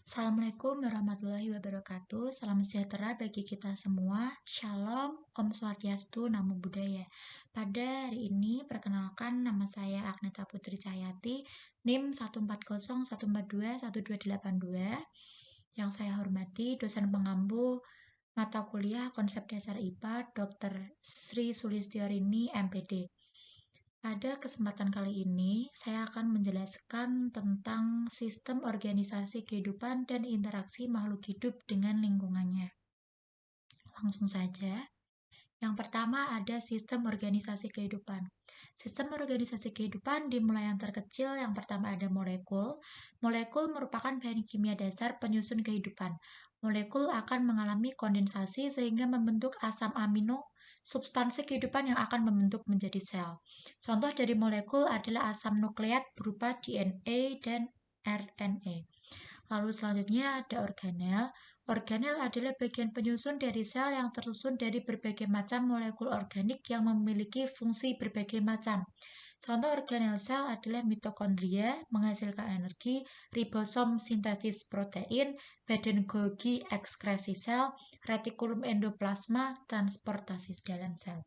Assalamualaikum warahmatullahi wabarakatuh. Salam sejahtera bagi kita semua. Shalom, Om Swastiastu, Namo Buddhaya. Pada hari ini, perkenalkan nama saya Agneta Putri Cahyati, NIM 14014212282. Yang saya hormati dosen pengampu mata kuliah Konsep Dasar IPA, Dr. Sri Sulistyorini, MPD. Pada kesempatan kali ini, saya akan menjelaskan tentang sistem organisasi kehidupan dan interaksi makhluk hidup dengan lingkungannya. Langsung saja. Yang pertama ada sistem organisasi kehidupan. Sistem organisasi kehidupan dimulai yang terkecil, yang pertama ada molekul. Molekul merupakan bahan kimia dasar penyusun kehidupan. Molekul akan mengalami kondensasi sehingga membentuk asam amino, substansi kehidupan yang akan membentuk menjadi sel. Contoh dari molekul adalah asam nukleat berupa DNA dan RNA. Lalu selanjutnya ada organel. Organel adalah bagian penyusun dari sel yang tersusun dari berbagai macam molekul organik yang memiliki fungsi berbagai macam. Contoh organel sel adalah mitokondria, menghasilkan energi, ribosom sintesis protein, badan Golgi ekskresi sel, retikulum endoplasma, transportasi dalam sel.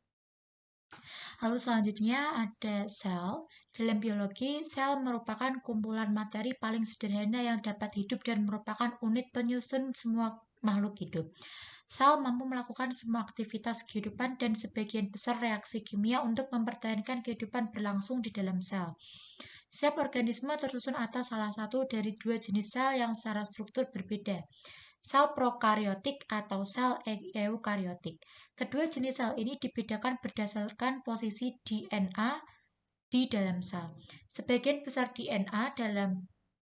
Lalu selanjutnya ada sel. Dalam biologi, sel merupakan kumpulan materi paling sederhana yang dapat hidup dan merupakan unit penyusun semua makhluk hidup. Sel mampu melakukan semua aktivitas kehidupan dan sebagian besar reaksi kimia untuk mempertahankan kehidupan berlangsung di dalam sel. Setiap organisme tersusun atas salah satu dari dua jenis sel yang secara struktur berbeda. Sel prokaryotik atau sel eukaryotik. Kedua jenis sel ini dibedakan berdasarkan posisi DNA di dalam sel. Sebagian besar DNA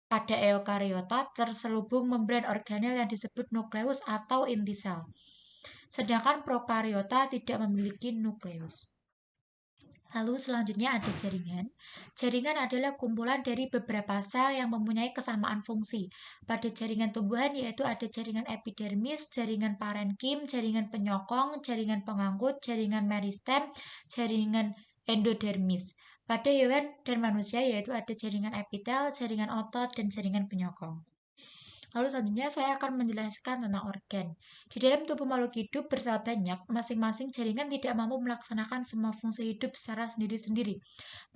pada eukariota terselubung membran organel yang disebut nukleus atau inti sel. Sedangkan prokariota tidak memiliki nukleus. Lalu selanjutnya ada jaringan. Jaringan adalah kumpulan dari beberapa sel yang mempunyai kesamaan fungsi. Pada jaringan tumbuhan yaitu ada jaringan epidermis, jaringan parenkim, jaringan penyokong, jaringan pengangkut, jaringan meristem, jaringan endodermis. Pada hewan dan manusia yaitu ada jaringan epitel, jaringan otot, dan jaringan penyokong. Lalu selanjutnya saya akan menjelaskan tentang organ. Di dalam tubuh makhluk hidup bersel banyak, masing-masing jaringan tidak mampu melaksanakan semua fungsi hidup secara sendiri-sendiri.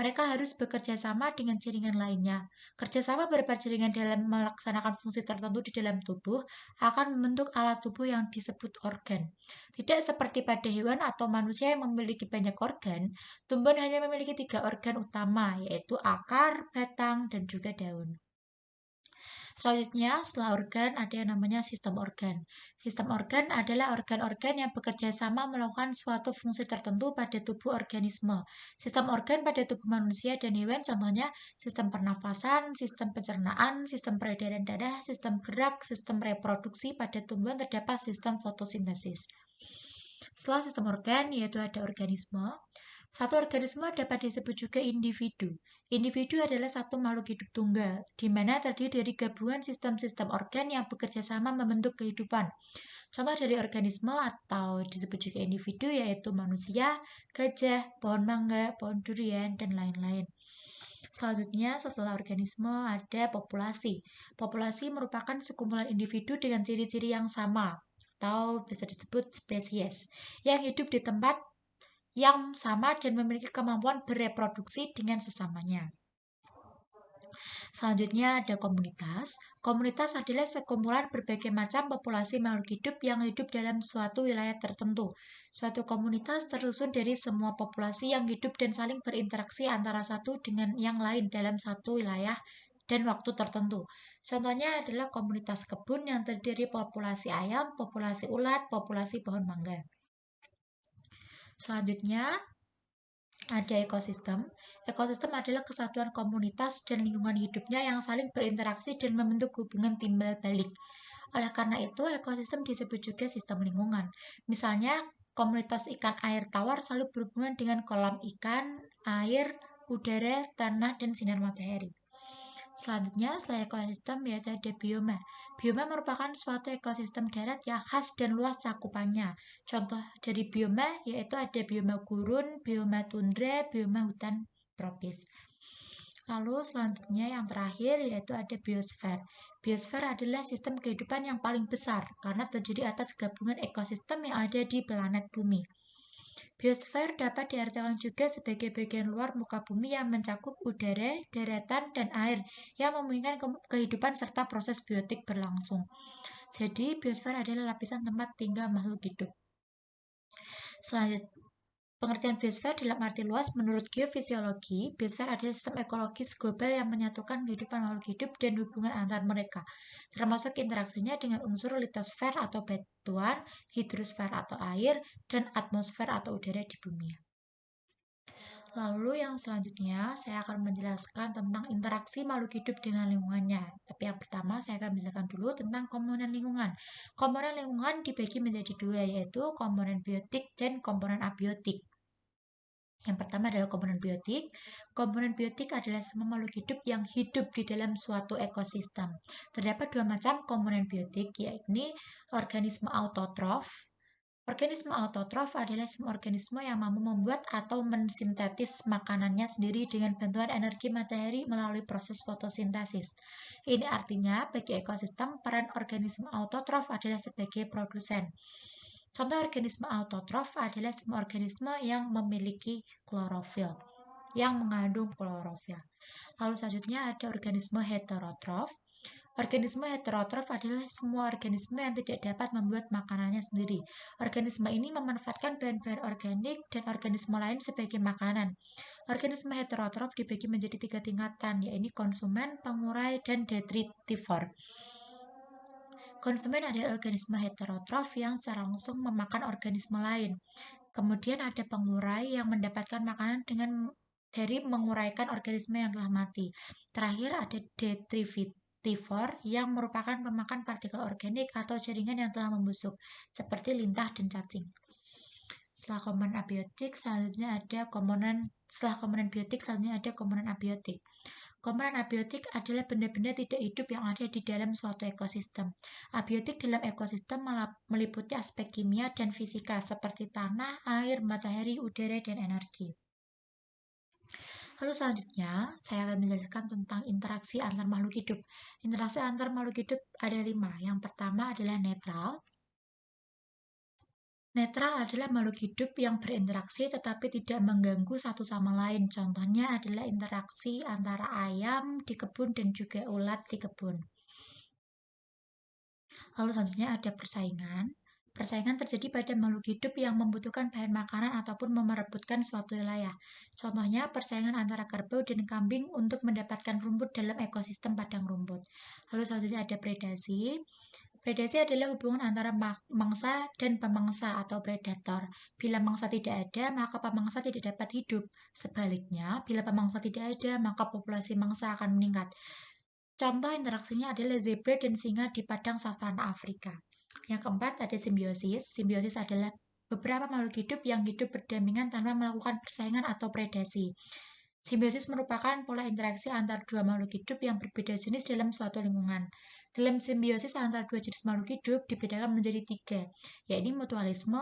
Mereka harus bekerja sama dengan jaringan lainnya. Kerjasama beberapa jaringan dalam melaksanakan fungsi tertentu di dalam tubuh akan membentuk alat tubuh yang disebut organ. Tidak seperti pada hewan atau manusia yang memiliki banyak organ, tumbuhan hanya memiliki 3 organ utama, yaitu akar, batang, dan juga daun. Selanjutnya, setelah organ ada yang namanya sistem organ. Sistem organ adalah organ-organ yang bekerja sama melakukan suatu fungsi tertentu pada tubuh organisme. Sistem organ pada tubuh manusia dan hewan contohnya sistem pernafasan, sistem pencernaan, sistem peredaran darah, sistem gerak, sistem reproduksi. Pada tumbuhan terdapat sistem fotosintesis. Setelah sistem organ, yaitu ada organisme. Satu organisme dapat disebut juga individu. Individu adalah satu makhluk hidup tunggal, di mana terdiri dari gabungan sistem-sistem organ yang bekerja sama membentuk kehidupan. Contoh dari organisme atau disebut juga individu yaitu manusia, gajah, pohon mangga, pohon durian, dan lain-lain. Selanjutnya, setelah organisme ada populasi. Populasi merupakan sekumpulan individu dengan ciri-ciri yang sama, atau bisa disebut spesies, yang hidup di tempat yang sama dan memiliki kemampuan bereproduksi dengan sesamanya. Selanjutnya ada komunitas. Komunitas adalah sekumpulan berbagai macam populasi makhluk hidup yang hidup dalam suatu wilayah tertentu. Suatu komunitas tersusun dari semua populasi yang hidup dan saling berinteraksi antara satu dengan yang lain dalam satu wilayah dan waktu tertentu. Contohnya adalah komunitas kebun yang terdiri dari populasi ayam, populasi ulat, populasi pohon mangga. Selanjutnya ada ekosistem. Ekosistem adalah kesatuan komunitas dan lingkungan hidupnya yang saling berinteraksi dan membentuk hubungan timbal balik. Oleh karena itu, ekosistem disebut juga sistem lingkungan. Misalnya, komunitas ikan air tawar selalu berhubungan dengan kolam ikan, air, udara, tanah, dan sinar matahari. Selanjutnya, setelah ekosistem yaitu ada bioma. Bioma merupakan suatu ekosistem darat yang khas dan luas cakupannya. Contoh dari bioma yaitu ada bioma gurun, bioma tundra, bioma hutan tropis. Lalu selanjutnya yang terakhir yaitu ada biosfer. Biosfer adalah sistem kehidupan yang paling besar karena terdiri atas gabungan ekosistem yang ada di planet bumi. Biosfer dapat diartikan juga sebagai bagian luar muka bumi yang mencakup udara, daratan, dan air yang memungkinkan kehidupan serta proses biotik berlangsung. Jadi, biosfer adalah lapisan tempat tinggal makhluk hidup. Selanjutnya, pengertian biosfer dalam arti luas menurut geofisiologi, biosfer adalah sistem ekologis global yang menyatukan kehidupan makhluk hidup dan hubungan antar mereka, termasuk interaksinya dengan unsur litosfer atau batuan, hidrosfer atau air, dan atmosfer atau udara di bumi. Lalu yang selanjutnya, saya akan menjelaskan tentang interaksi makhluk hidup dengan lingkungannya. Tapi yang pertama, saya akan menjelaskan dulu tentang komponen lingkungan. Komponen lingkungan dibagi menjadi dua, yaitu komponen biotik dan komponen abiotik. Yang pertama adalah komponen biotik. Komponen biotik adalah semua makhluk hidup yang hidup di dalam suatu ekosistem. Terdapat dua macam komponen biotik, yaitu organisme autotrof. Organisme autotrof adalah semua organisme yang mampu membuat atau mensintetis makanannya sendiri dengan bantuan energi matahari melalui proses fotosintesis. Ini artinya bagi ekosistem, peran organisme autotrof adalah sebagai produsen. Contoh organisme autotrof adalah semua organisme yang memiliki klorofil, yang mengandung klorofil. Lalu selanjutnya ada organisme heterotrof. Organisme heterotrof adalah semua organisme yang tidak dapat membuat makanannya sendiri. Organisme ini memanfaatkan bahan-bahan organik dan organisme lain sebagai makanan. Organisme heterotrof dibagi menjadi 3 tingkatan, yaitu konsumen, pengurai, dan detritivor. Konsumen adalah organisme heterotrof yang secara langsung memakan organisme lain. Kemudian ada pengurai yang mendapatkan makanan dari menguraikan organisme yang telah mati. Terakhir ada detritivor yang merupakan pemakan partikel organik atau jaringan yang telah membusuk, seperti lintah dan cacing. Setelah komponen abiotik, selanjutnya ada komponen abiotik. Komponen abiotik adalah benda-benda tidak hidup yang ada di dalam suatu ekosistem. Abiotik dalam ekosistem meliputi aspek kimia dan fisika seperti tanah, air, matahari, udara, dan energi. Lalu selanjutnya, saya akan menjelaskan tentang interaksi antar makhluk hidup. Interaksi antar makhluk hidup ada 5. Yang pertama adalah netral. Netral adalah makhluk hidup yang berinteraksi tetapi tidak mengganggu satu sama lain. Contohnya adalah interaksi antara ayam di kebun dan juga ulat di kebun. Lalu selanjutnya ada persaingan. Persaingan terjadi pada makhluk hidup yang membutuhkan bahan makanan ataupun memerebutkan suatu wilayah. Contohnya persaingan antara kerbau dan kambing untuk mendapatkan rumput dalam ekosistem padang rumput. Lalu selanjutnya ada predasi. Predasi adalah hubungan antara mangsa dan pemangsa atau predator. Bila mangsa tidak ada, maka pemangsa tidak dapat hidup. Sebaliknya, bila pemangsa tidak ada, maka populasi mangsa akan meningkat. Contoh interaksinya adalah zebra dan singa di padang savana Afrika. Yang keempat ada simbiosis. Simbiosis adalah beberapa makhluk hidup yang hidup berdampingan tanpa melakukan persaingan atau predasi. Simbiosis merupakan pola interaksi antar dua makhluk hidup yang berbeda jenis dalam suatu lingkungan. Dalam simbiosis antar dua jenis makhluk hidup dibedakan menjadi 3, yaitu mutualisme,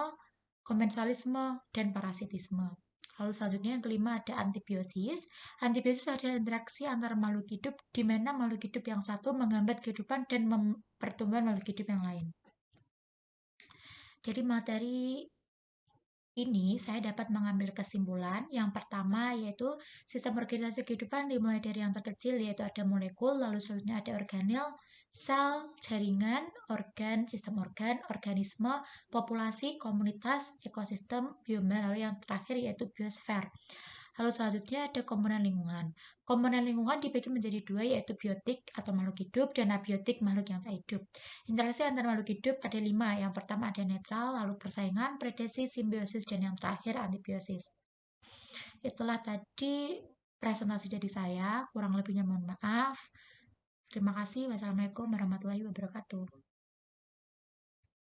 komensalisme, dan parasitisme. Lalu selanjutnya yang kelima ada antibiosis. Antibiosis adalah interaksi antara makhluk hidup di mana makhluk hidup yang satu menghambat kehidupan dan pertumbuhan makhluk hidup yang lain. Dari materi ini saya dapat mengambil kesimpulan. Yang pertama yaitu sistem organisasi kehidupan dimulai dari yang terkecil yaitu ada molekul, lalu selanjutnya ada organel, sel, jaringan, organ, sistem organ, organisme, populasi, komunitas, ekosistem, bioma, lalu yang terakhir yaitu biosfer. Lalu selanjutnya ada komponen lingkungan. Komponen lingkungan dibagi menjadi 2 yaitu biotik atau makhluk hidup dan abiotik makhluk yang tak hidup. Interaksi antar makhluk hidup ada 5. Yang pertama ada netral, lalu persaingan, predasi, simbiosis, dan yang terakhir antibiosis. Itulah tadi presentasi dari saya, kurang lebihnya mohon maaf. Terima kasih. Wassalamualaikum warahmatullahi wabarakatuh.